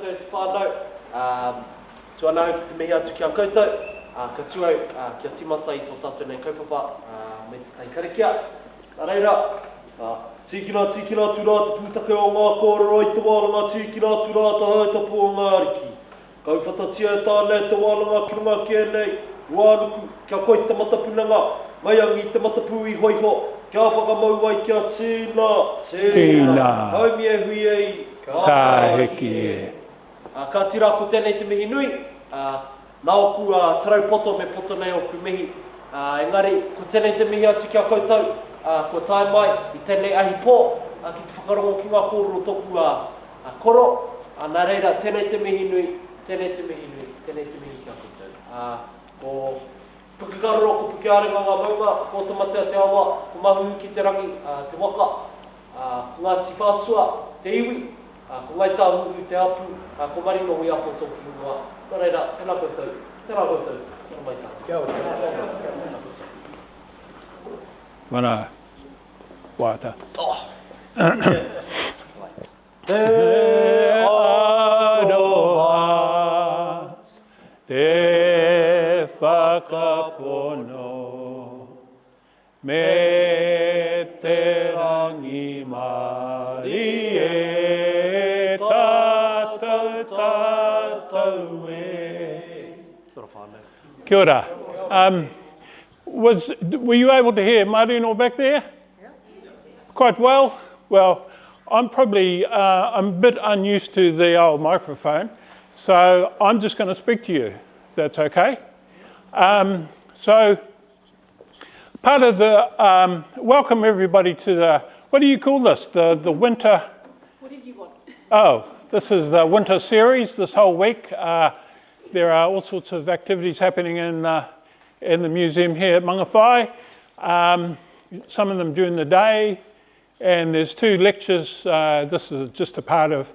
koutou te whānau. Tuanau ki te mihi atu ki a koutou. Ka tuau kia timata I tō tātou nei kaupapa me te taikarekia. Nā reira, tīkina tūrā te pūtake o ngā kōrero I te wālanga, tīkina tūrā te hautapu o ngā ariki. Kauwhatatia tāne te wālanga ki runga kia nei, wānuku, kia koi te matapunanga, maiangi te matapu I hoiho, kia whakamau ai kia tīna. Haumi e hui ei, ka heki e. Ka tira ko tēnei te mihi nui, nā oku tarau poto me poto nei oku mihi. Engari, ko tēnei te mihi atu kia koutou, ko tae mai I tēnei ahi pō, ki te whakarongo ki ngā kōrero toku koro. Nā reira, tēnei te mihi nui, tēnei te mihi kia koutou. Ko pukikaroro, ko pukiarenga ngā maunga, ko tamatea te awa, ko mahu ki te rangi, te waka, ko ngā tifātua, te iwi, ko ngai tāhu te apu, ko marino hui apo toki hunga. Nā reira, tēnā koutou, tēnā mai tātou. Kia ora. Mana wāta. Te aroha, te whakapono, me te rangi Māori e tātou e. Kia ora. Were you able to hear Marino back there? Yeah. Quite well? Well, I'm probably I'm a bit unused to the old microphone, so I'm just going to speak to you, if that's okay. So part of the, welcome everybody to the, what do you call this? The winter? Whatever you want. Oh, this is the winter series this whole week. There are all sorts of activities happening in the museum here at Mangawhai. Some of them during the day, and there's 2 lectures. This is just a part of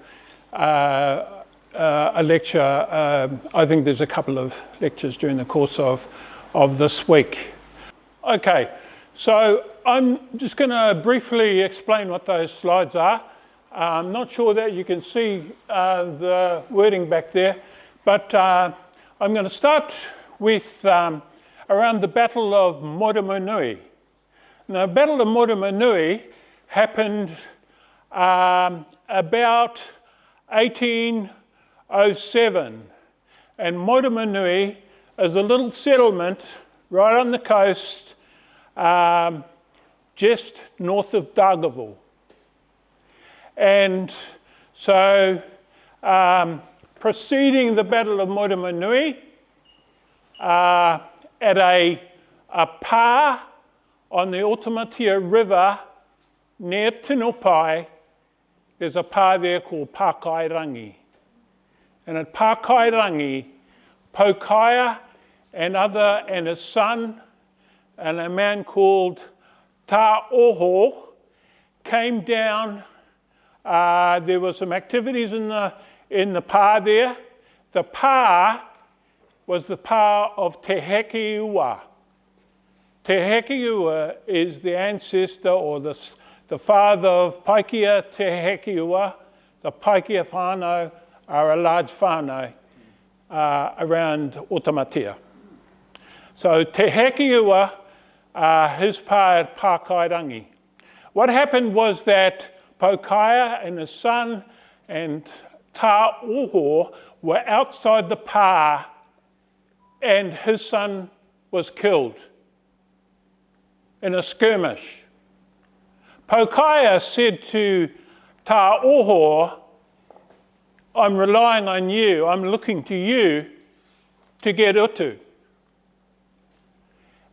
a lecture. I think there's a couple of lectures during the course of this week. Okay, so I'm just going to briefly explain what those slides are. I'm not sure that you can see the wording back there, but I'm going to start with around the Battle of Ranganui. Now, the Battle of Ranganui happened about 1807, and Ranganui is a little settlement right on the coast, just north of Dargaville. And so, preceding the Battle of Ranganui, at a pā on the Otamatia River near Tinopai, there's a pā there called Pakairangi. And at Pakairangi, Pokaia and his son and a man called Tā Oho came down. There were some activities in the pā there. The pā was the pā of Te Ika-a-Ranga-nui. Te Ika-a-Ranga-nui is the ancestor or the father of Paikea Te Ika-a-Ranga-nui. The Paikea whānau are a large whānau around Otamatia. So Te Ika-a-Ranga-nui, his pā at Pakairangi. What happened was that Pokaia and his son and Tā Oho were outside the pā, and his son was killed in a skirmish. Pokaia said to Tā Oho, I'm relying on you, I'm looking to you to get utu.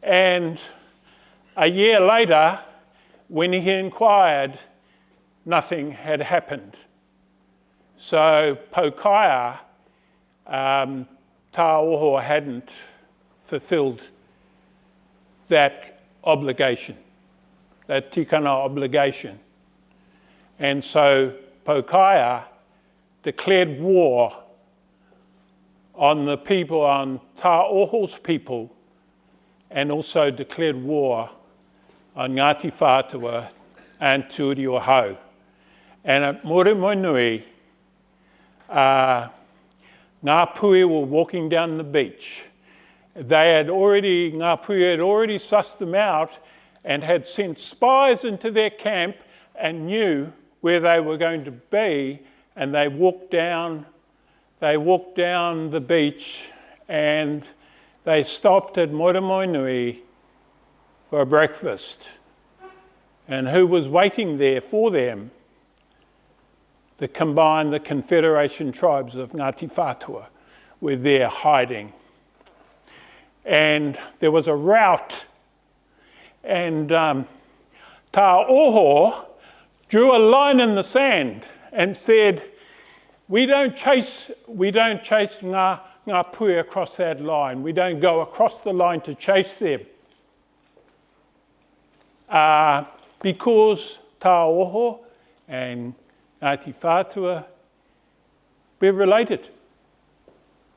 And a year later, when he inquired, nothing had happened. So Pokaia, Tā Oho hadn't fulfilled that obligation, that tikana obligation. And so Pokaia declared war on the people, on Tā Oho's people, and also declared war on Ngāti Whātua and Turi o Hau. And at Ranganui, Ngā Pui were walking down the beach. Ngā Pui had already sussed them out and had sent spies into their camp and knew where they were going to be, and they walked down the beach and they stopped at Mangawhai for a breakfast. And who was waiting there for them? The Confederation tribes of Ngāti Whātua were there hiding. And there was a rout, and Tā Oho drew a line in the sand and said, we don't chase ngā Pui across that line. We don't go across the line to chase them. Because Tā Oho and Ngāti Whātua, we're related.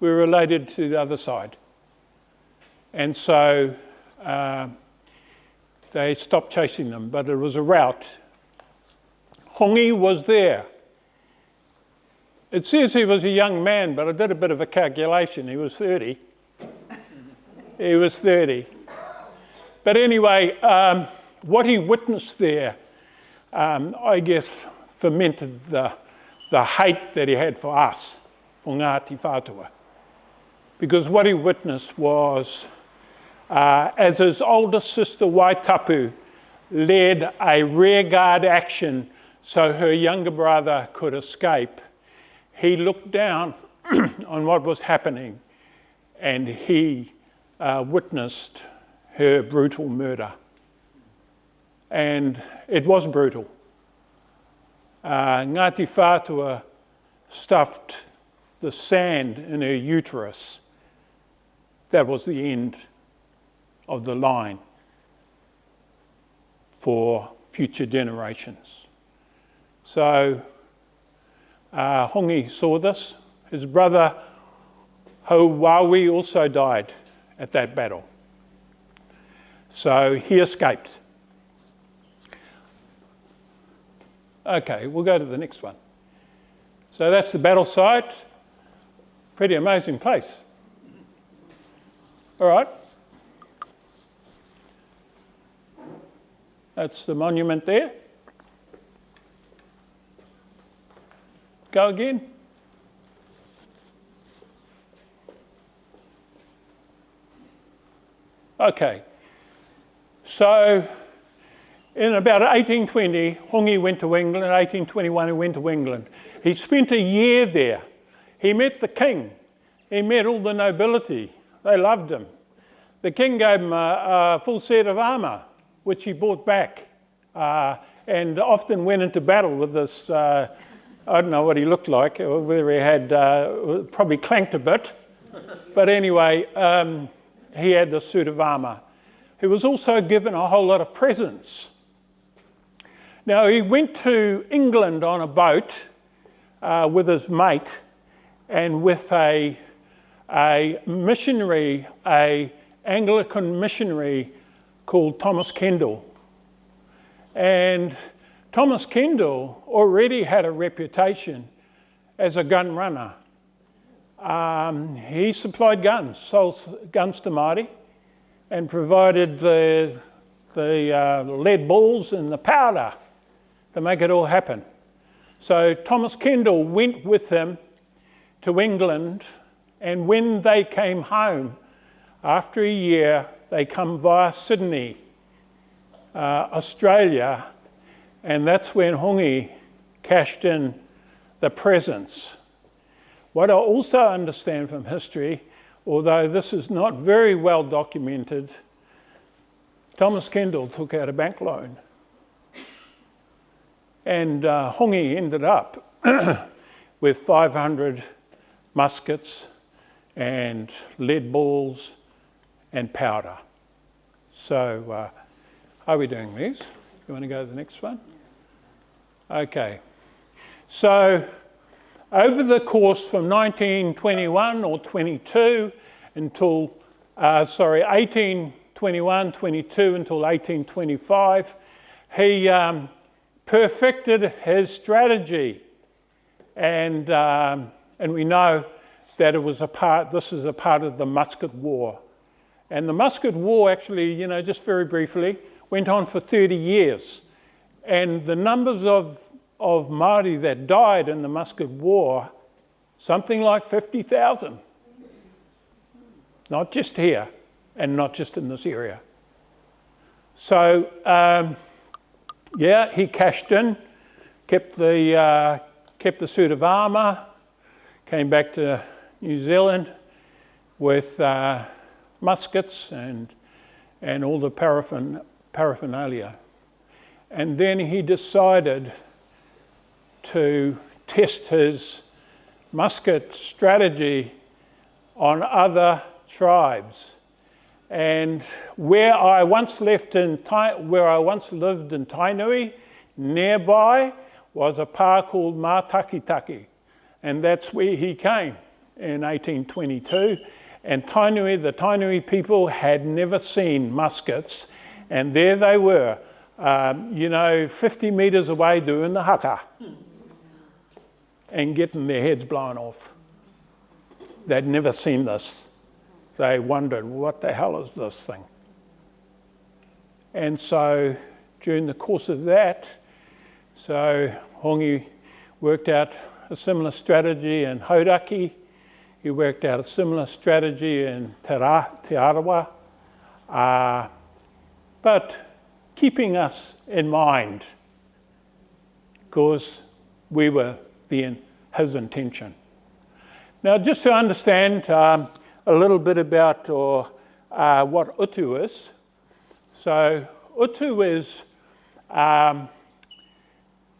We're related to the other side. And so they stopped chasing them, but it was a rout. Hongi was there. It says he was a young man, but I did a bit of a calculation. He was 30. He was 30. But anyway, what he witnessed there, I guess, fermented the hate that he had for us, for Ngāti Whātua. Because what he witnessed was, as his older sister Waitapu led a rearguard action so her younger brother could escape, he looked down on what was happening and he witnessed her brutal murder. And it was brutal. Ngāti Whātua stuffed the sand in her uterus. That was the end of the line for future generations. So Hongi saw this. His brother Hauwawi also died at that battle. So he escaped. Okay, we'll go to the next one. So that's the battle site. Pretty amazing place. All right. That's the monument there. Go again. Okay. So in about 1820, Hongi went to England. In 1821, he went to England. He spent a year there. He met the king. He met all the nobility. They loved him. The king gave him a full set of armour, which he brought back, and often went into battle with this, I don't know what he looked like, or whether he had, probably clanked a bit. But anyway, he had this suit of armour. He was also given a whole lot of presents. Now, he went to England on a boat with his mate and with a missionary, an Anglican missionary called Thomas Kendall. And Thomas Kendall already had a reputation as a gun runner. He supplied guns, sold guns to Māori, and provided the lead balls and the powder to make it all happen. So Thomas Kendall went with him to England, and when they came home, after a year, they come via Sydney, Australia, and that's when Hongi cashed in the presents. What I also understand from history, although this is not very well documented, Thomas Kendall took out a bank loan. And Hongi ended up with 500 muskets and lead balls and powder. So how are we doing these? You want to go to the next one? Okay. So over the course from 1921 or 22 until, 1821, 22 until 1825, he perfected his strategy and we know that this is a part of the Musket War. And the Musket War actually, you know, just very briefly, went on for 30 years. And the numbers of Māori that died in the Musket War, something like 50,000. Not just here, and not just in this area. So, yeah, he cashed in, kept the suit of armour, came back to New Zealand with muskets and all the paraphernalia. And then he decided to test his musket strategy on other tribes. And where I once lived in Tainui, nearby was a pa called Mātakitaki, and that's where he came in 1822. And the Tainui people had never seen muskets, and there they were, 50 metres away doing the haka and getting their heads blown off. They'd never seen this. They wondered, what the hell is this thing? And so during the course of that, so Hongi worked out a similar strategy in Hauraki. He worked out a similar strategy in Te Arawa, but keeping us in mind, because we were his intention. Now, just to understand a little bit about what utu is. So utu is,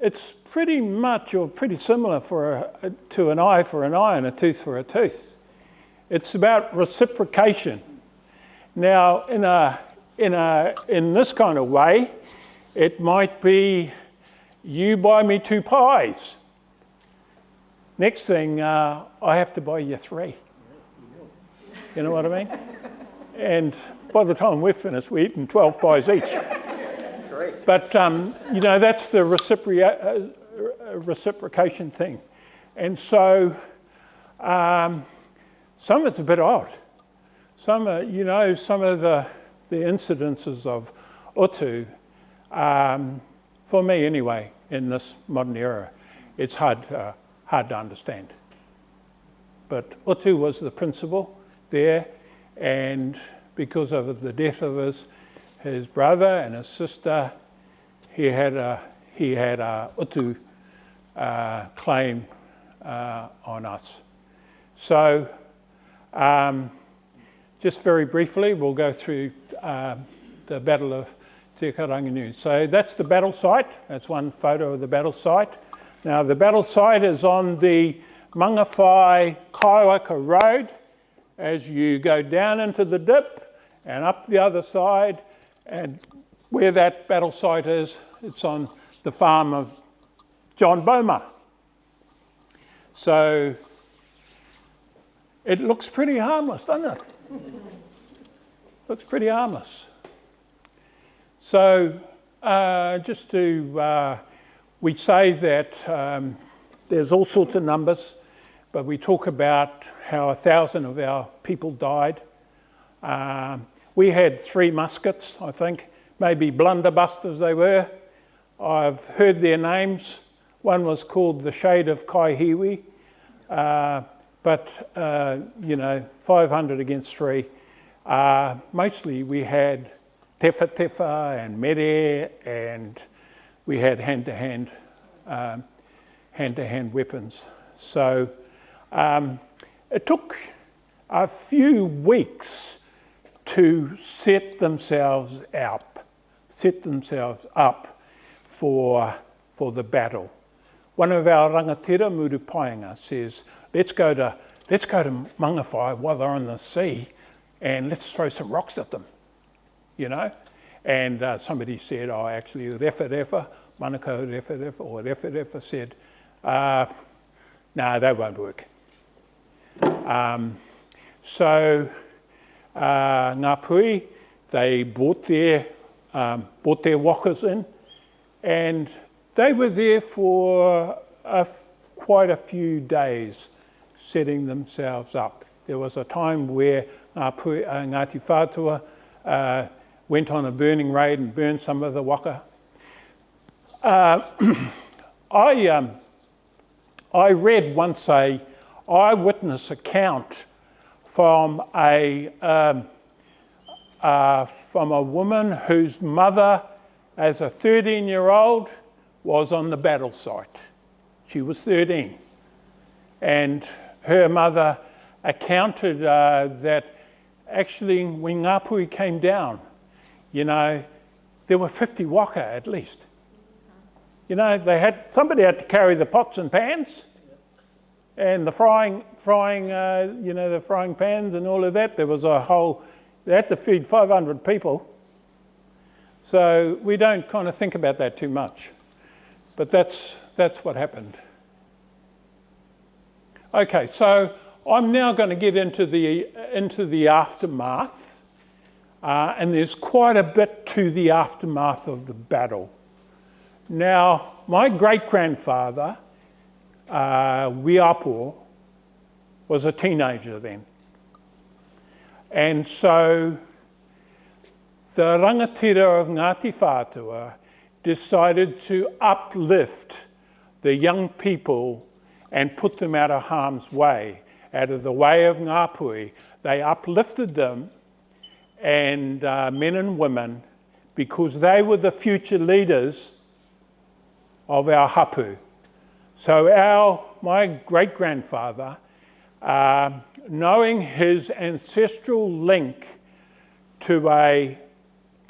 it's pretty much or pretty similar to an eye for an eye and a tooth for a tooth. It's about reciprocation. Now, in this kind of way, it might be you buy me 2 pies. Next thing, I have to buy you 3. You know what I mean? And by the time we're finished, we're eating 12 pies each. Great. But, that's the reciprocation thing. And so some of it's a bit odd. Some of the incidences of utu, for me anyway, in this modern era, it's hard to understand. But utu was the principle there, and because of the death of his brother and his sister, he had a utu claim on us. So just very briefly, we'll go through the Battle of Te Ika-a-Ranga-nui. So that's the battle site. That's one photo of the battle site. Now the battle site is on the Mangawhai Kaiwaka road as you go down into the dip and up the other side, and where that battle site is, it's on the farm of John Boma. So it looks pretty harmless, doesn't it? Looks pretty harmless. So we say that there's all sorts of numbers, but we talk about how 1,000 of our people died. We had 3 muskets, I think, maybe blunderbusters they were. I've heard their names. One was called the Shade of Kaihiwi, but 500 against 3. Mostly we had tefa and mere, and we had hand-to-hand weapons. So it took a few weeks to set themselves up for the battle. One of our rangatira, Murupainga, says, let's go to Mangawhai while they're on the sea, and let's throw some rocks at them, And somebody said, actually, Manako Refa said, no, that won't work. So Ngā Pui, they brought their walkers in, and they were there for quite a few days setting themselves up. There was a time where Ngāti Whātua went on a burning raid and burned some of the waka. I read once a eyewitness account from a woman whose mother, as a 13-year-old, was on the battle site. She was 13. And her mother accounted that actually when Ngāpuhi came down, there were 50 waka at least. Somebody had to carry the pots and pans and the frying pans and all of that. There was they had to feed 500 people. So we don't kind of think about that too much. But that's what happened. Okay, so I'm now going to get into the aftermath. And there's quite a bit to the aftermath of the battle. Now, my great-grandfather, Wiapo, was a teenager then. And so the rangatira of Ngāti Whātua decided to uplift the young people and put them out of harm's way, out of the way of Ngāpuhi. They uplifted them, and men and women, because they were the future leaders of our hapu. So my great-grandfather, knowing his ancestral link to a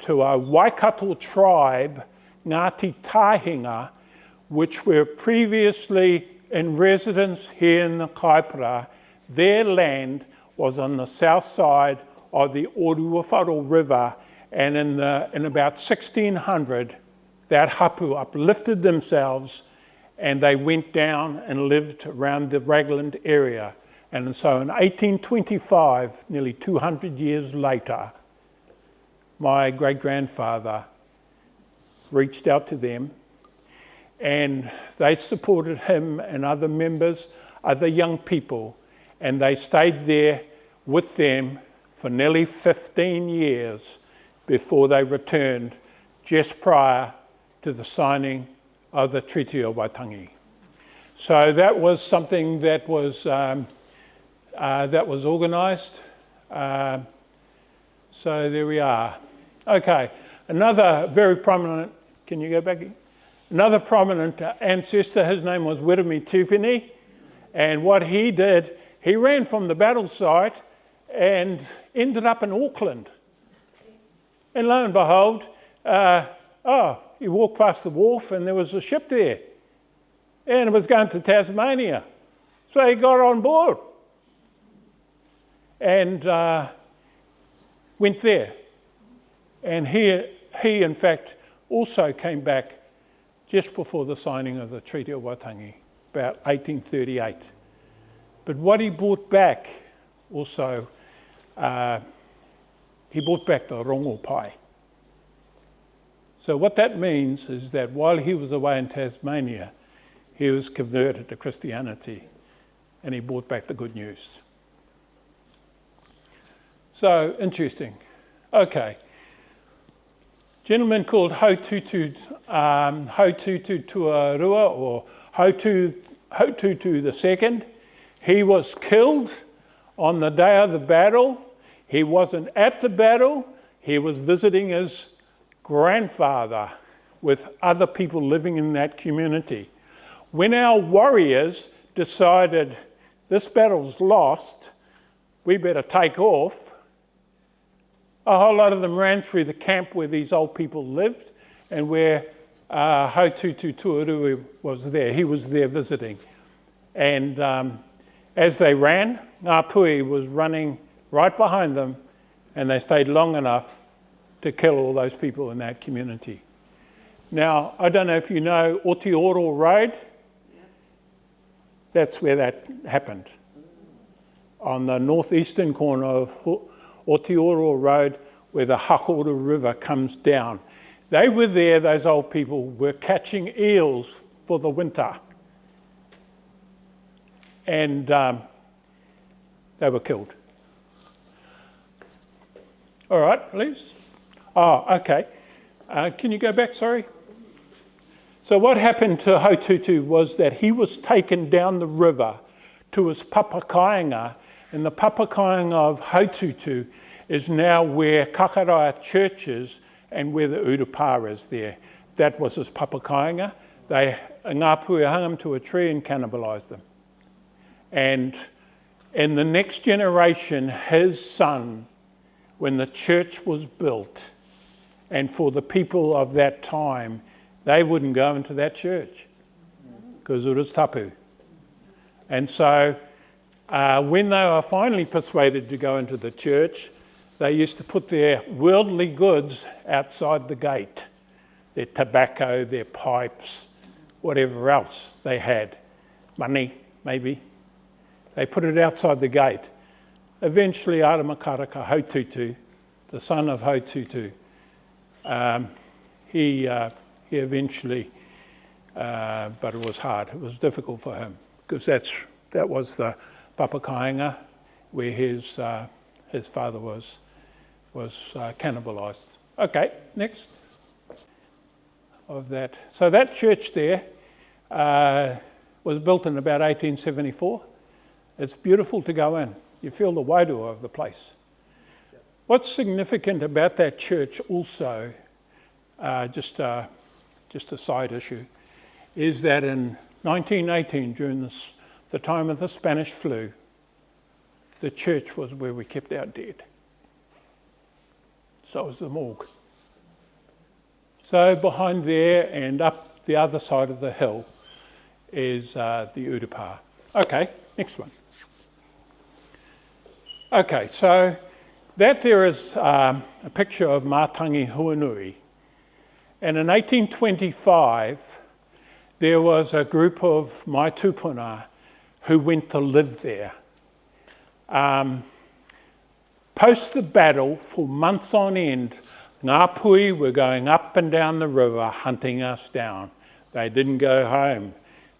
Waikato tribe, Ngāti Tahinga, which were previously in residence here in the Kaipara, their land was on the south side of the Oruawharo River, and in about 1600, that hapu uplifted themselves and they went down and lived around the Ragland area. And so in 1825, nearly 200 years later, my great-grandfather reached out to them, and they supported him and other members, other young people, and they stayed there with them for nearly 15 years before they returned just prior to the signing of the Treaty of Waitangi. So that was something that was organised. So there we are. Okay, another very prominent, can you go back? Another prominent ancestor, his name was Wirimi Tupini, and what he did, he ran from the battle site and ended up in Auckland. And lo and behold, he walked past the wharf and there was a ship there, and it was going to Tasmania. So he got on board and went there. And he in fact also came back just before the signing of the Treaty of Waitangi, about 1838. But what he brought back also, he brought back the rongo pai. So what that means is that while he was away in Tasmania, he was converted to Christianity and he brought back the good news. So, interesting. Okay. Gentleman called Haututu Tuarua, or Haututu II. He was killed on the day of the battle. He wasn't at the battle. He was visiting his grandfather with other people living in that community. When our warriors decided this battle's lost, we better take off, a whole lot of them ran through the camp where these old people lived and where Haututu Tuarua was there. He was there visiting. And as they ran, Ngāpuhi was running right behind them, and they stayed long enough to kill all those people in that community. Now, I don't know if you know Otioro Road. That's where that happened. On the northeastern corner of Otioro Road, where the Hakoura River comes down. They were there, those old people were catching eels for the winter. and they were killed. All right, please. Oh, okay. Can you go back, sorry? So what happened to Haututu was that he was taken down the river to his papakainga, and the papakainga of Haututu is now where Kakaraia Church is and where the Urupā is there. That was his papakainga. Ngāpuhi hung him to a tree and cannibalised him. And in the next generation, his son, when the church was built, and for the people of that time, they wouldn't go into that church because it was tapu. And so when they were finally persuaded to go into the church, they used to put their worldly goods outside the gate, their tobacco, their pipes, whatever else they had, money maybe. They put it outside the gate. Eventually, Aramakaraka Haututu, the son of Haututu, he eventually, but it was hard. It was difficult for him because that was the papakainga where his father was cannibalised. Okay, next. Of that, so that church there was built in about 1874. It's beautiful to go in. You feel the wairua of the place. What's significant about that church also, just a side issue, is that in 1918, during the time of the Spanish flu, the church was where we kept our dead. So was the morgue. So behind there and up the other side of the hill is the Urupā. Okay, next one. Okay, so that there is a picture of Mātangi Huanui. And in 1825, there was a group of Mai Tupuna who went to live there. Post the battle, for months on end, Ngāpuhi were going up and down the river hunting us down. They didn't go home.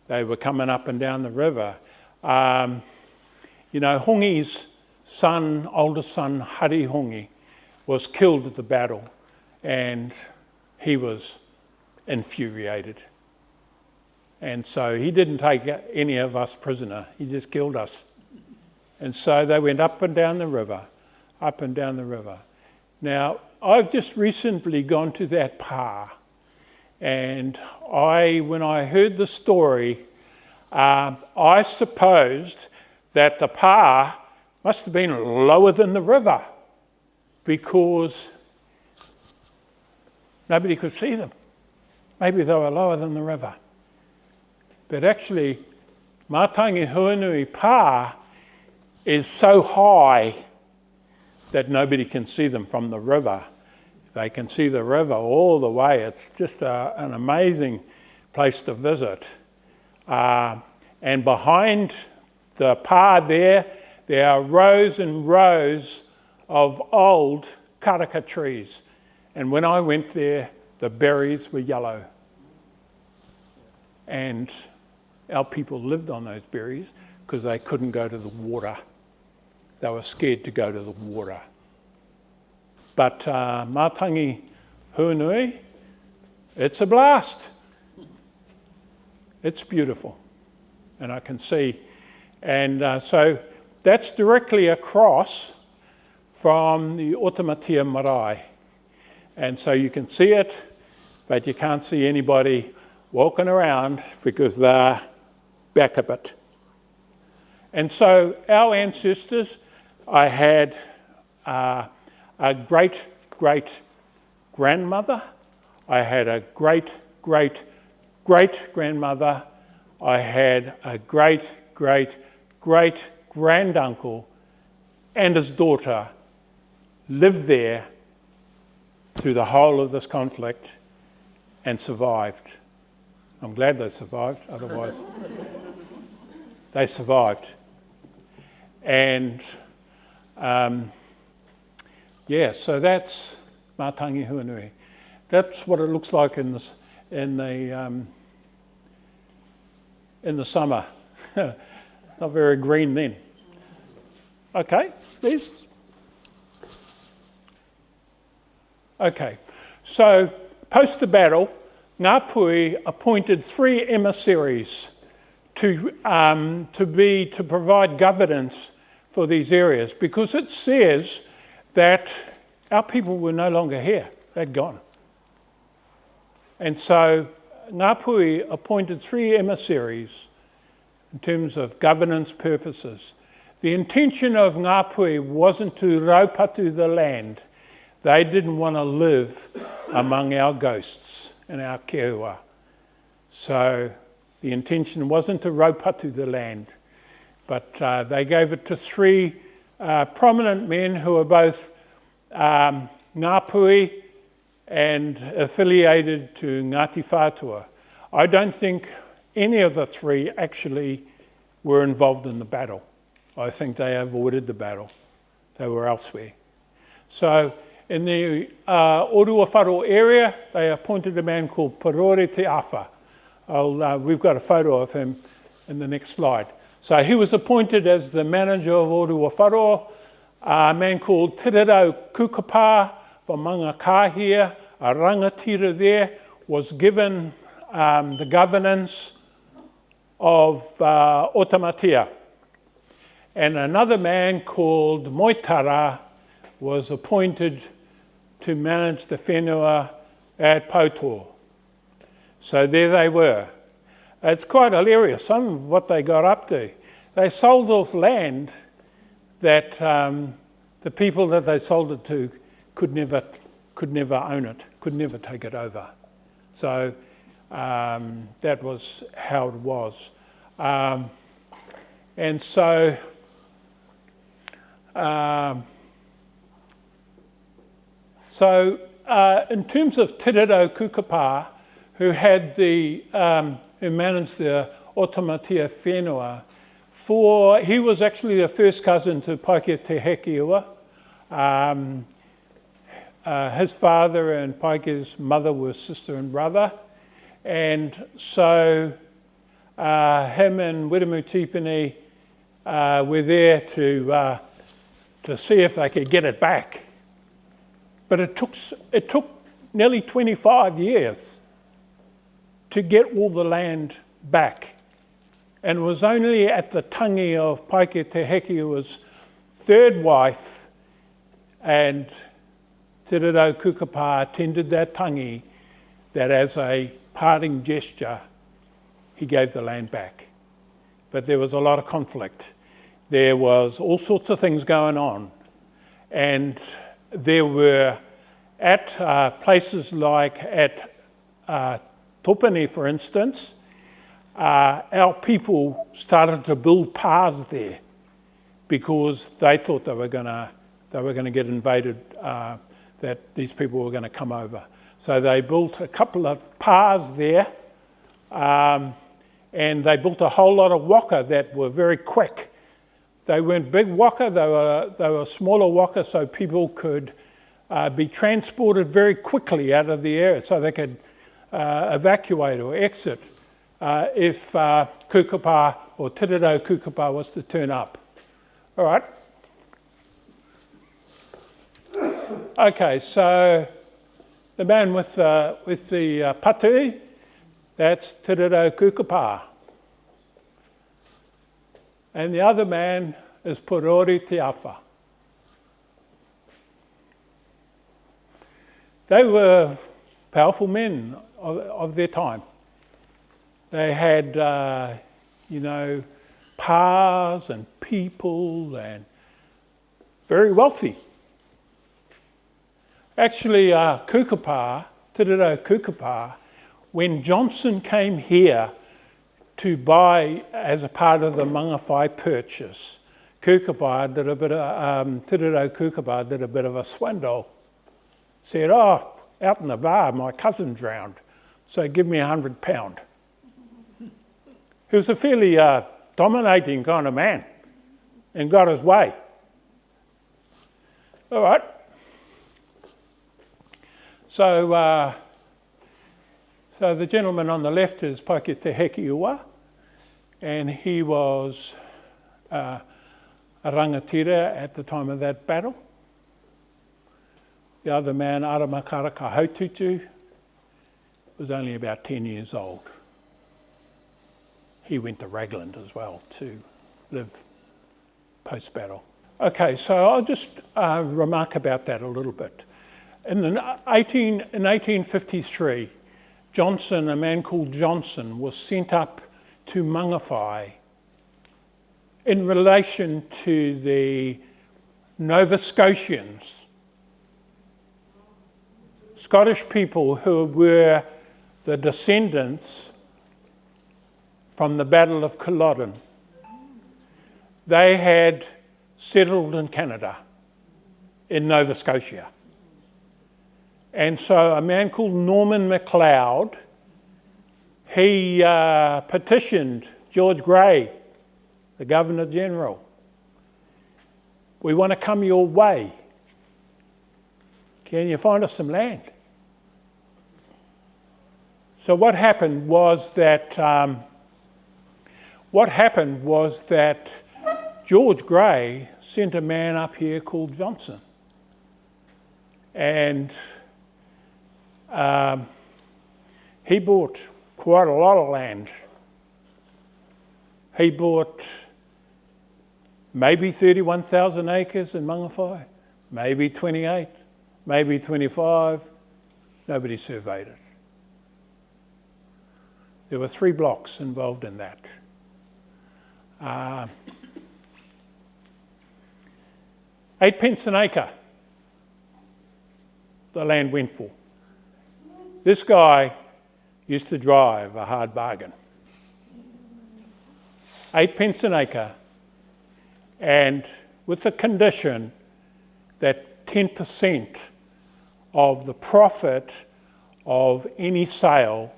They were coming up and down the river. Hongi's son, oldest son, Hari Hongi, was killed at the battle, and he was infuriated. And so he didn't take any of us prisoner. He just killed us. And so they went up and down the river, up and down the river. Now, I've just recently gone to that pā, and when I heard the story, I supposed that the pā must have been lower than the river because nobody could see them. Maybe they were lower than the river. But actually, Mātangi Huanui pā is so high that nobody can see them from the river. They can see the river all the way. It's just an amazing place to visit. And behind the pā there are rows and rows of old karaka trees. And when I went there, the berries were yellow. And our people lived on those berries because they couldn't go to the water. They were scared to go to the water. But Mātangi Huanui, it's a blast. It's beautiful. And I can see. And so that's directly across from the Otamatia Marae. And so you can see it, but you can't see anybody walking around because they're back a bit. And so our ancestors, I had a great-great-grandmother, I had a great-great-great-grandmother, I had a great-great-great-granduncle and his daughter lived there through the whole of this conflict and survived. I'm glad they survived, otherwise they survived. And so that's Mātangi Huanui. That's what it looks like in the summer. not very green then. Okay, please. Okay, so post the battle, Ngāpuhi appointed 3 emissaries to provide governance for these areas, because it says that our people were no longer here, they'd gone. And so Ngāpuhi appointed 3 emissaries in terms of governance purposes. The intention of Ngāpuhi wasn't to raupatu the land. They didn't want to live among our ghosts and our kehua. So the intention wasn't to raupatu the land, but they gave it to 3 prominent men who were both Ngāpuhi and affiliated to Ngāti Whātua. I don't think any of the 3 actually were involved in the battle. I think they avoided the battle. They were elsewhere. So in the Orua Wharo area, they appointed a man called Parore Te Awha. We've got a photo of him in the next slide. So he was appointed as the manager of Orua Wharo. A man called Te Ika-a-Ranga-nui from Mangawhai, a rangatira there, was given the governance of Otamatia. And another man called Moitara was appointed to manage the whenua at Pautor. So there they were. It's quite hilarious, some of what they got up to. They sold off land that the people that they sold it to could never own it, could never take it over. So that was how it was. And so in terms of Te Ika-a-Ranga-nui, who managed the Otamatia whenua, he was actually the first cousin to Paikea Te Hekiua. His father and Paikea's mother were sister and brother, and so him and Wiremu Tipene were there to see if they could get it back. But it took nearly 25 years to get all the land back. And it was only at the tangi of Paikea Te Hekiua's 3rd wife, and Te Ika-a-Ranga-nui attended that tangi, that as a parting gesture, he gave the land back. But there was a lot of conflict. There was all sorts of things going on. And there were, at places like at Topani, for instance, our people started to build paths there because they thought they were going to get invaded, that these people were going to come over. So they built a couple of paths there, and they built a whole lot of waka that were very quick. They weren't big waka, they were smaller waka, so people could be transported very quickly out of the area, so they could evacuate or exit if Kukapa or Te Ika-a-Ranga-nui was to turn up. All right. Okay, so the man with the patu, that's Te Ika-a-Ranga-nui. And the other man is Parore Te Awha. They were powerful men of their time. They had, paths and people and very wealthy. Actually, Kukapa, Te Ika-a-Ranga-nui, when Johnson came here to buy as a part of the Mangawhai purchase, Kukapa did a bit of, Te Ika-a-Ranga-nui did a bit of a swindle. Said, out in the bar, my cousin drowned, so give me £100. He was a fairly dominating kind of man and got his way. All right. So the gentleman on the left is Paikea Te Hekiua, and he was a rangatira at the time of that battle. The other man, Aramakara Haututu, was only about 10 years old. He went to Raglan as well to live post-battle. Okay, so I'll just remark about that a little bit. In 1853, Johnson, a man called Johnson, was sent up to Mangawhai in relation to the Nova Scotians, Scottish people who were the descendants from the Battle of Culloden. They had settled in Canada, in Nova Scotia. And so a man called Norman MacLeod, he petitioned George Grey, the Governor General. We want to come your way. Can you find us some land? So what happened was that George Grey sent a man up here called Johnson, and he bought quite a lot of land. He bought maybe 31,000 acres in Mangawhai, maybe 28, maybe 25. Nobody surveyed it. There were 3 blocks involved in that. 8 pence an acre the land went for. This guy used to drive a hard bargain. 8 pence an acre, and with the condition that 10% of the profit of any sale,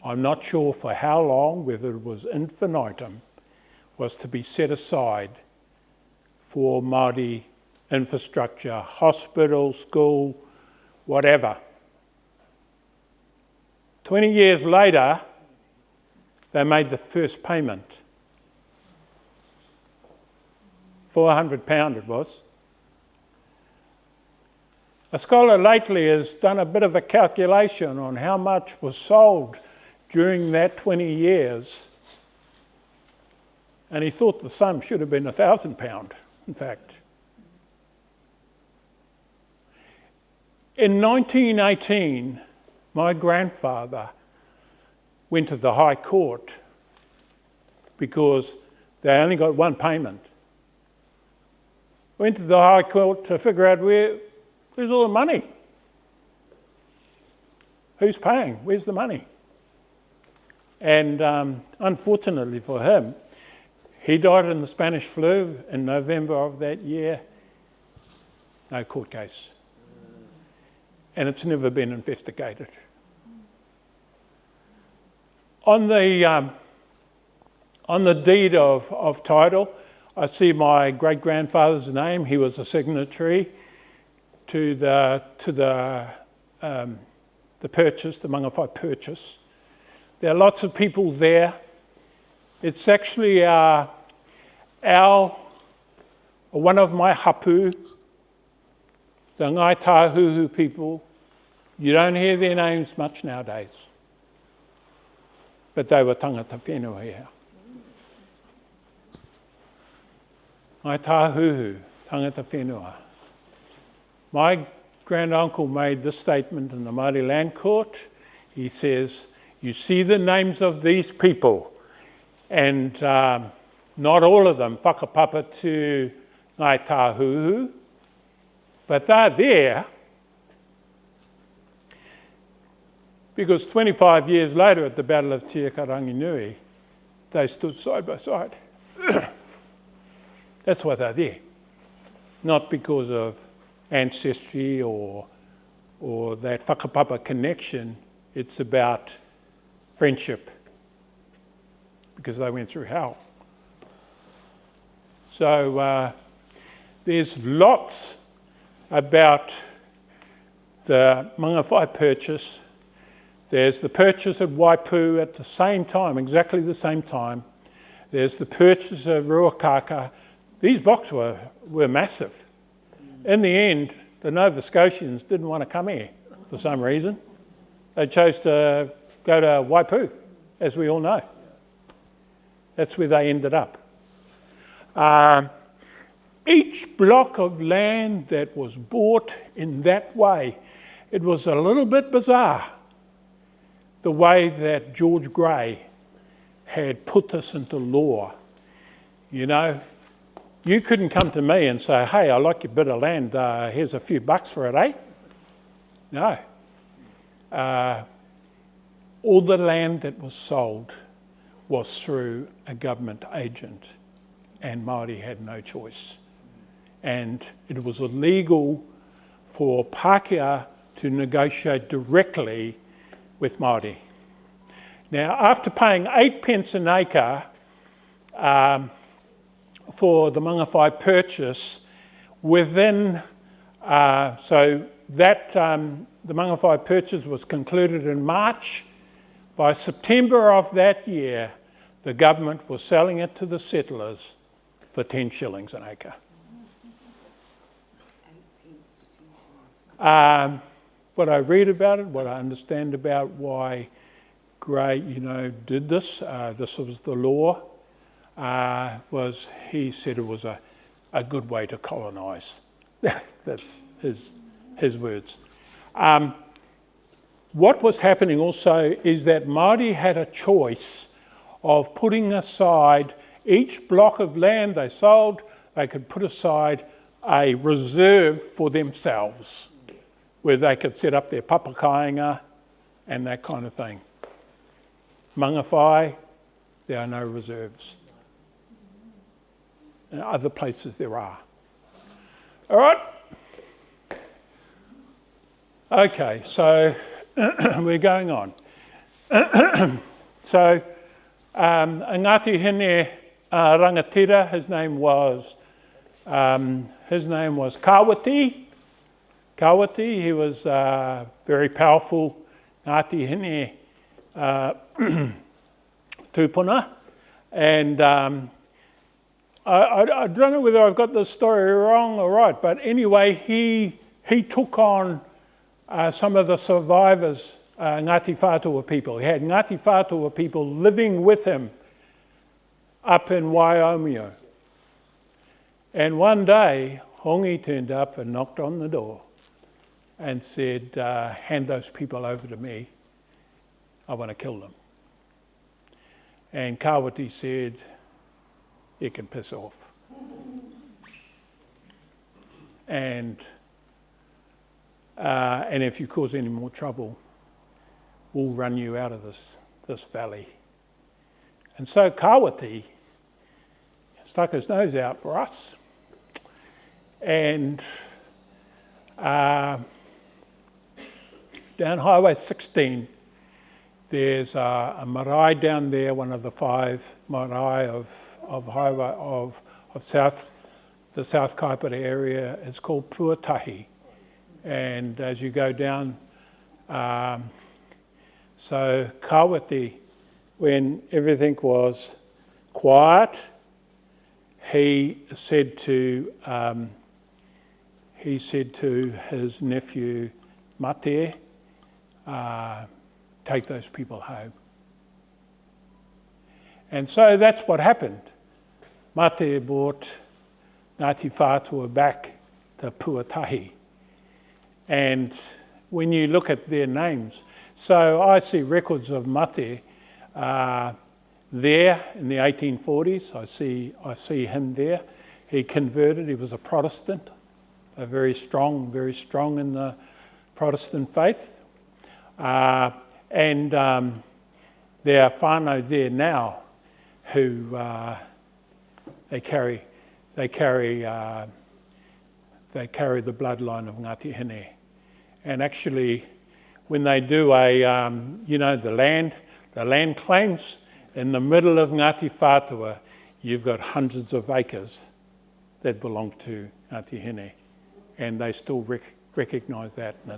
I'm not sure for how long, whether it was infinitum, was to be set aside for Māori infrastructure, hospital, school, whatever. 20 years later, they made the first payment. £400 it was. A scholar lately has done a bit of a calculation on how much was sold during that 20 years, and he thought the sum should have been £1,000, in fact. In 1918, my grandfather went to the High Court because they only got one payment. Went to the High Court to figure out where's all the money? Who's paying? Where's the money? And unfortunately for him, he died in the Spanish flu in November of that year. No court case. And it's never been investigated. On the deed of title, I see my great-grandfather's name. He was a signatory to the purchase, the Mangawhai purchase. There are lots of people there. It's actually one of my hapu, the Ngai Tāhuhu people. You don't hear their names much nowadays, but they were tangata whenua here. Ngai Tāhuhu, tangata whenua. My granduncle made this statement in the Māori Land Court. He says, you see the names of these people, and not all of them whakapapa to Ngai Tāhuhu, but they're there because 25 years later at the Battle of Te Ika-a-Ranga-nui, they stood side by side. That's why they're there. Not because of ancestry or that whakapapa connection. It's about friendship, because they went through hell. So there's lots about the Mangawhai purchase. There's the purchase at Waipu at the same time, exactly the same time. There's the purchase of Ruakaka. These blocks were massive. In the end, the Nova Scotians didn't want to come here for some reason. They chose to go to Waipu, as we all know. That's where they ended up. Each block of land that was bought in that way, it was a little bit bizarre, the way that George Grey had put this into law. You know, you couldn't come to me and say, hey, I like your bit of land, here's a few bucks for it, eh? No. All the land that was sold was through a government agent, and Māori had no choice. And it was illegal for Pākehā to negotiate directly with Māori. Now, after paying 8 pence an acre for the Mangawhai purchase, within, so that the Mangawhai purchase was concluded in March. By September of that year, the government was selling it to the settlers for 10 shillings an acre. What I read about it, what I understand about why Grey, did this, this was the law, was he said it was a good way to colonise. That's his words. What was happening also is that Māori had a choice of putting aside each block of land they sold, they could put aside a reserve for themselves, where they could set up their papakainga and that kind of thing. Mangawhai, there are no reserves. In other places there are. All right? Okay, so we're going on. So, Ngāti Hine Rangatira, his name was Kawati. Kawati, he was very powerful Ngāti Hine tūpuna. And I don't know whether I've got this story wrong or right, but anyway, he took on some of the survivors, Ngāti Whātua people. He had Ngāti Whātua people living with him up in Waioomio. And one day, Hongi turned up and knocked on the door and said, hand those people over to me. I want to kill them. And Kawati said, you can piss off. And if you cause any more trouble, we'll run you out of this valley. And so Kawati stuck his nose out for us. And down Highway 16, there's a marae down there, one of the 5 marae of highway of the South Kaipara area. It's called Puatahi. And as you go down, so Kawati, when everything was quiet, he said to his nephew Mate, take those people home. And so that's what happened. Mate brought Ngāti Whātua back to Puatahi. And when you look at their names, so I see records of Mate there in the 1840s. I see him there. He converted. He was a Protestant, very strong in the Protestant faith. And there are whānau there now who they carry the bloodline of Ngāti Hine. And actually, when they do the land claims, in the middle of Ngāti Whātua, you've got hundreds of acres that belong to Ngāti Hine. And they still recognise that, and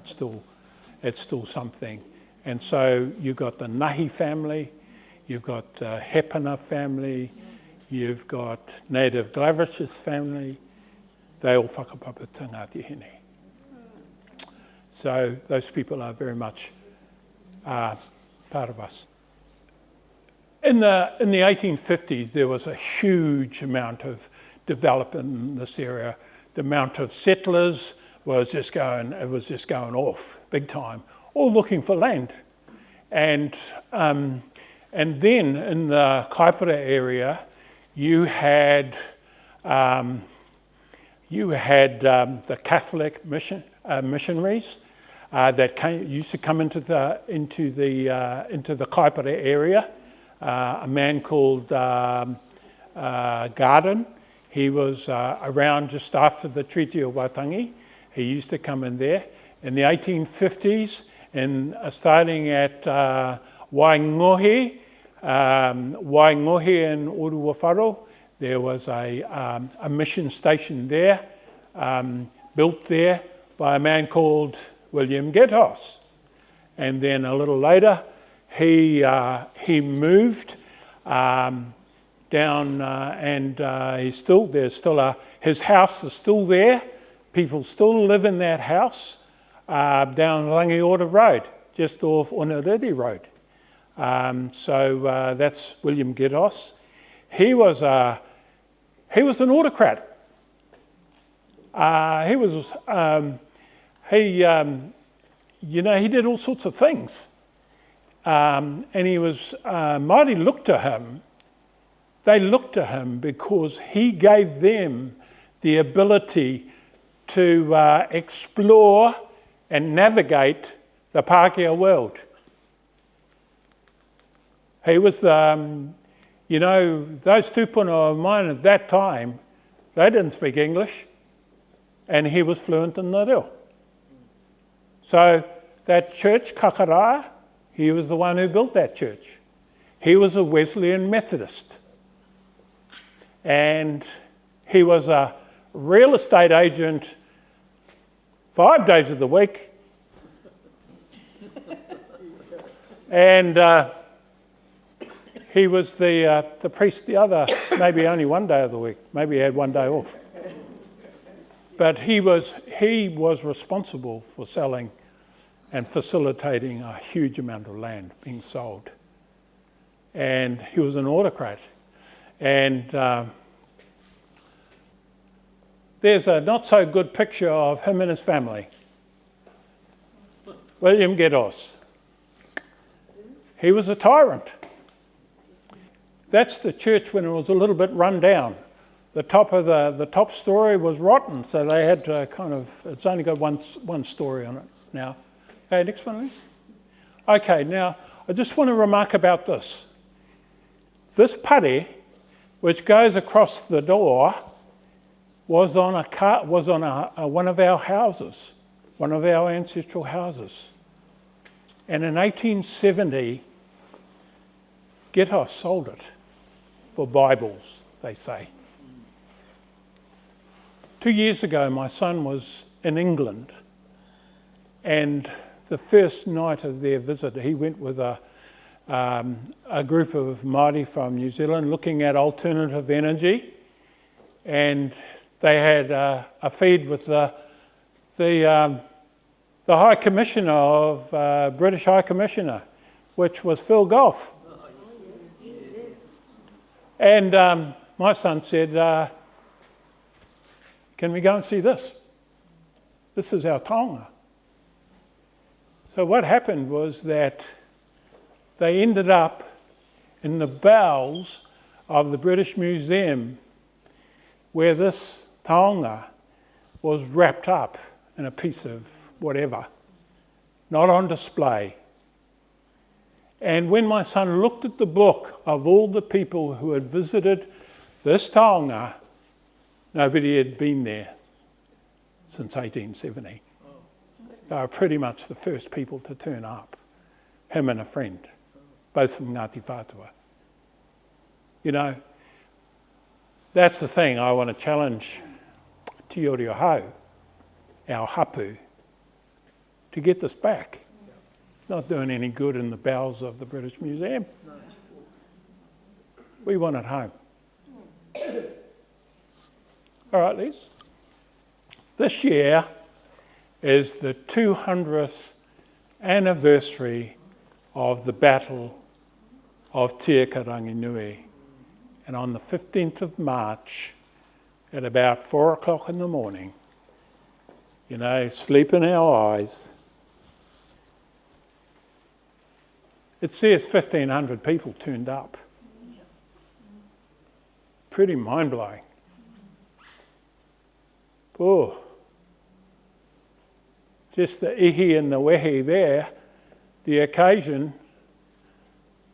it's still something. And so you've got the Nahi family, you've got the Hepana family, you've got native Glavish's family, they all whakapapa te Ngāti Hine. So those people are very much part of us. In the 1850s, there was a huge amount of development in this area. The amount of settlers was just going off big time, all looking for land. And then in the Kaipara area, you had the Catholic missionaries that used to come into the Kaipara area. A man called Garden. He was around just after the Treaty of Waitangi. He used to come in there. In the 1850s, starting at Waingohe in Uruwawharo, there was a mission station there, built there by a man called William Gettos. And then a little later, he moved down, and his house is still there. People still live in that house down Rangiora Road, just off Oneriri Road. So that's William Gettos. He was an autocrat. He did all sorts of things. And he was, Māori looked to him. They looked to him because he gave them the ability to explore and navigate the Pākehā world. He was, those tūpuna of mine at that time, they didn't speak English, and he was fluent in the reo. So that church, Kakara, he was the one who built that church. He was a Wesleyan Methodist. And he was a real estate agent 5 days of the week. And he was the priest the other, maybe only 1 day of the week. Maybe he had 1 day off. But he was responsible for selling and facilitating a huge amount of land being sold. And he was an autocrat. And there's a not so good picture of him and his family. William Gettos. He was a tyrant. That's the church when it was a little bit run down. The top story was rotten, so they had to it's only got one story on it now. Okay, next one, please. Okay, now I just want to remark about this. This pare, which goes across the door, was on one of our houses, one of our ancestral houses. And in 1870, Gettos sold it for Bibles, they say. 2 years ago, my son was in England, and the first night of their visit, he went with a group of Māori from New Zealand looking at alternative energy, and they had a feed with the High Commissioner of British High Commissioner, which was Phil Goff. And my son said, can we go and see this? This is our taonga. So what happened was that they ended up in the bowels of the British Museum where this taonga was wrapped up in a piece of whatever, not on display. And when my son looked at the book of all the people who had visited this taonga, nobody had been there since 1870. They were pretty much the first people to turn up, him and a friend, both from Ngāti Whātua. That's the thing I want to challenge Te Ori o Hau, our hapu, to get this back. It's not doing any good in the bowels of the British Museum. We want it home. All right, Liz. This year is the 200th anniversary of the Battle of Te Ika-a-Ranga-nui. And on the 15th of March, at about 4 o'clock in the morning, you know, sleep in our eyes, it says 1,500 people turned up. Pretty mind-blowing. Oh, just the ihi and the wehi there, the occasion,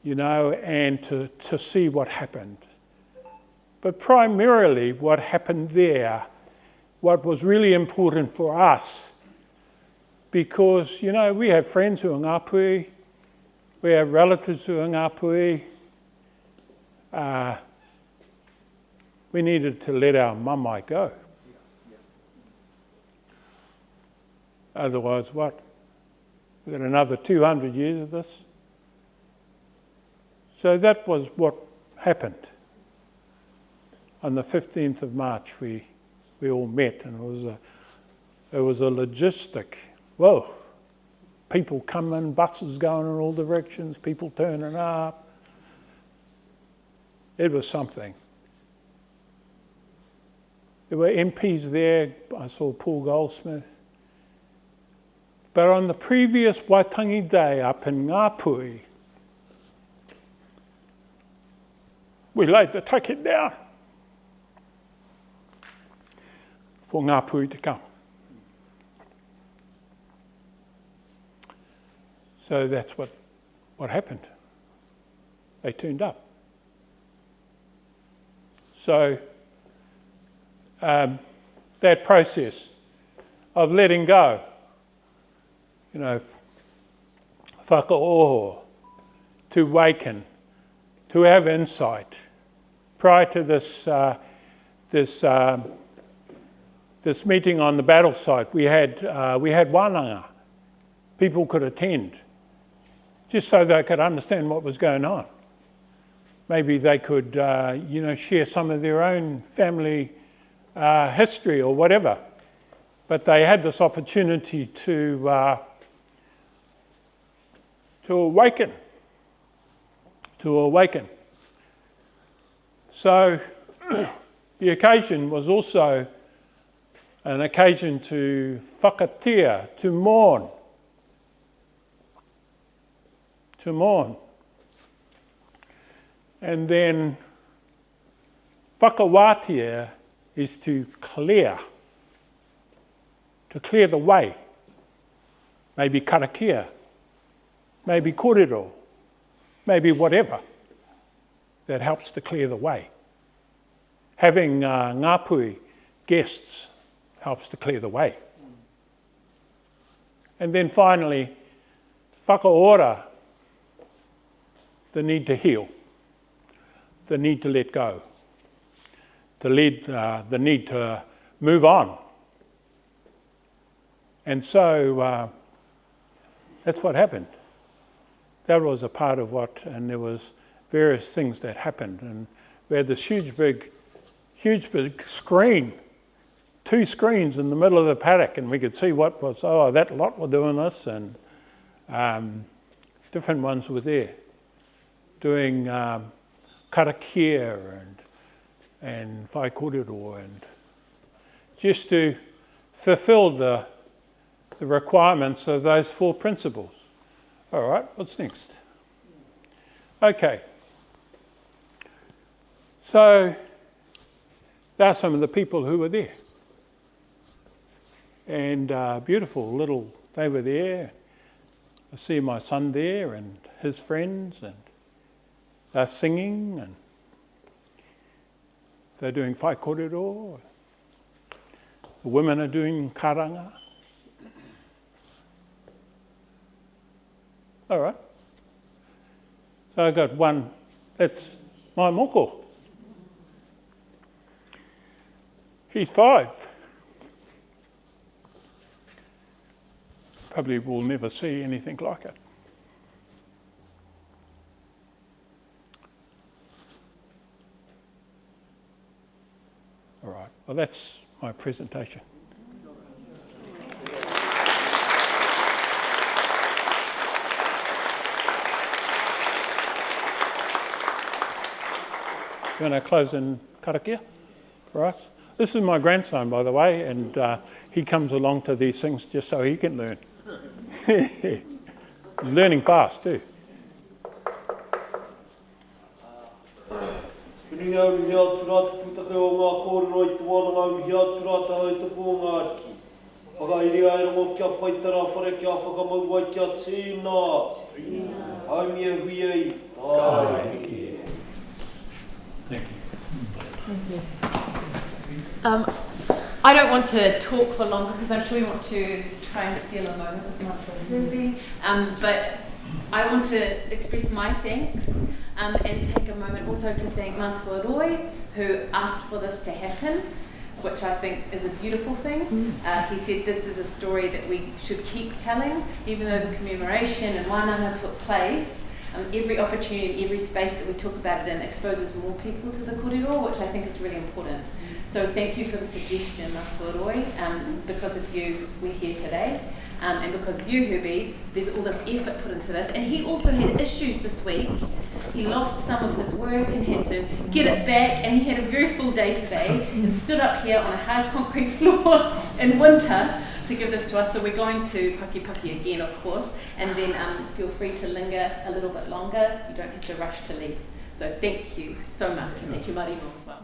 you know, and to see what happened. But primarily what happened there, what was really important for us, because, you know, we have friends who are Ngāpuhi, we have relatives who are Ngāpuhi. We needed to let our mamai go. Otherwise, what? We've got another 200 years of this. So that was what happened. On the 15th of March, we all met, and it was a logistic. Whoa, people coming, buses going in all directions, people turning up. It was something. There were MPs there. I saw Paul Goldsmith. But on the previous Waitangi Day up in Ngāpuhi, we laid the take down for Ngāpuhi to come. So that's what happened. They turned up. So that process of letting go, you know, whakaoho, to waken, to have insight. Prior to this meeting on the battle site, we had wānanga. People could attend, just so they could understand what was going on. Maybe they could, share some of their own family history or whatever. But they had this opportunity to awaken. So the occasion was also an occasion to whakatea, to mourn. And then whakawātea is to clear the way. Maybe karakia, maybe kōrero, maybe whatever that helps to clear the way. Having Ngāpuhi guests helps to clear the way. And then finally, whakaora, the need to heal, the need to let go, the need to move on. And so that's what happened. That was a part of and there was various things that happened. And we had this huge big screen, 2 screens in the middle of the paddock, and we could see what was, that lot were doing this, and different ones were there, doing karakia and whai kōrero, and just to fulfill the requirements of those 4 principles. All right, what's next? Okay. So, there are some of the people who were there. And beautiful little, they were there. I see my son there and his friends, and they're singing, and they're doing whai kōrero. The women are doing karanga. All right. So I got one, that's my moko. He's 5. Probably will never see anything like it. Well, that's my presentation. You want to close in karakia for us? This is my grandson, by the way, and he comes along to these things just so he can learn. He's learning fast too. Kuninga uhi atu rā te putake o ngā kōrero i te wānanga uhi atu rā te hau te pō ngā riki. Whakairi ai rongo kia paitara whare kia whakamau ai kia tīna. Haumia hui ei. Thank you. I don't want to talk for long because I'm sure we want to try and steal a moment with Matua Herby. But I want to express my thanks and take a moment also to thank Matua Roy, who asked for this to happen, which I think is a beautiful thing. He said this is a story that we should keep telling, even though the commemoration and wānanga took place. Every opportunity, every space that we talk about it in exposes more people to the kōrero, which I think is really important. So thank you for the suggestion, Matua Roy. Because of you, we're here today. And because of you, Herby, there's all this effort put into this. And he also had issues this week. He lost some of his work and had to get it back, and he had a very full day today and stood up here on a hard concrete floor in winter to give this to us. So we're going to paki again, of course, and then feel free to linger a little bit longer. You don't have to rush to leave. So thank you so much, and thank you Marino as well.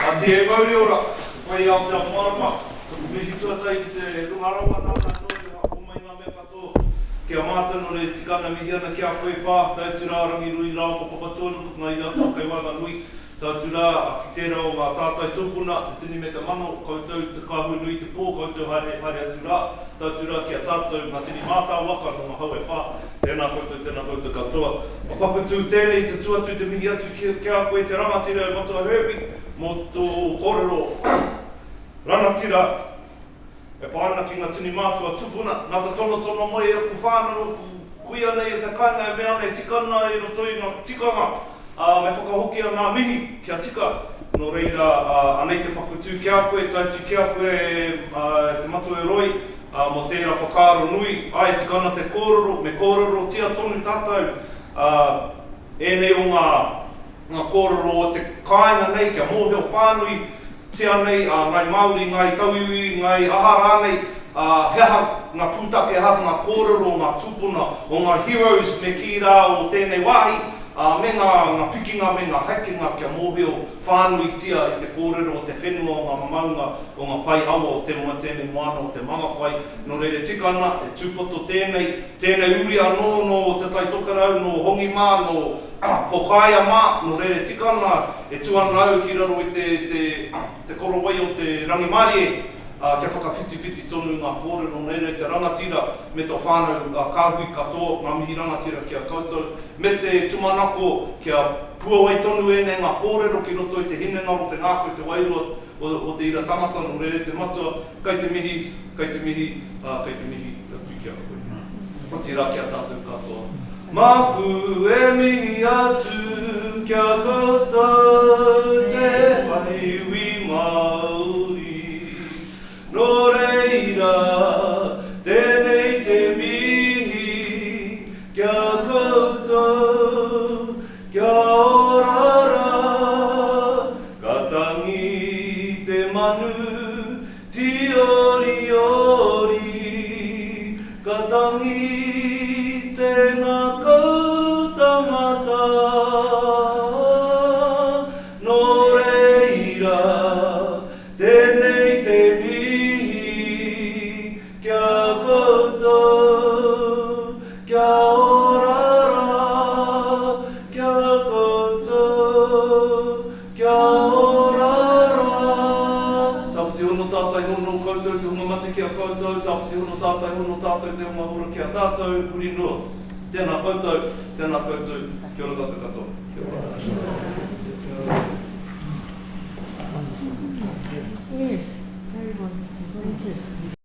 Ati e mauri ora, whai au te marama, mihi tuatai ki te rungarama nāna noi, o mai ngā mea katoa, kia mātano re tikana mihi ana kia koe pā, tautu rā Ranganui rā mo papatonu, ngā ina tō Kaiwaka nui, tautu rā ki tērā o ngā tātai tūpuna, te tini me te mano, koutou te kāhui nui te pō, koutou hare atu rā, tautu rā kia tātou ngā tini mātā waka, no ngā hau e whā, tēnā koutou katoa. Ma pakutu tēnei te tuatu te mihi atu kia koe te rangatira o Matua Herby, mo tō kōrero rangatira e pāna ki ngā tini mātua tupuna, nā ta tono moe e ku whānau, kuia nei e te kainga e mea nei tikana e roto i ngā tikanga, me whakahoki a ngā mihi kia tika, no reira anei te pakutu kia koe, tautu kia koe te Matua Roi, mo tērā whakaaro nui, ai tikana te kōrero, me kōrero tia tonu tātou, e nei o ngā kōrero o te kāinga nei, kia mōheo whānui, tia nei, ngai Māori, ngai tauiui, ngai aha rānei, heha ngā pūtake, heha ngā kōrero, ngā tūpuna, o ngā heroes me ki rā o tēnei wāhi, me ngā pikinga, me ngā hakinga, kia mōheo whānui tia i te kōrero o te whenua, o ngā maunga, o ngā pai awa o te mga tēnei moana o te Mangawhai, no reire tikana, e tūpoto tēnei uri anō, no te taitokarau, no hongi mā, no pokaia mā, no reire tikana, e tuanau ki raro i te korowai o te rangimarie, kia whakawhiti tonu ngā kōrero, neire te rangatira me tō whānau kāhui katoa, ngā mihi rangatira kia koutou, me te tumanako kia puawai tonu e ngā kōrero ki roto i te hinengaro, te ngāko, te wairua o te ira tangata, no reire te matua, kei te mihi, atu kia koe. O tira kia tātou katoa. Maku e mihi atu kia koutou te haiwi Māori. No reira, tēnei te mihi, kia koutou, kia orara, ka tangi te manu, ti ori ori, ka tangi te ngā kautangata, no reira, tēnei te mihi, tātai hono tātou te unga hura ki a tātou, uri noa. Tēnā koutou, kia ora tātou katoa. Yes, very wonderful. Thank you.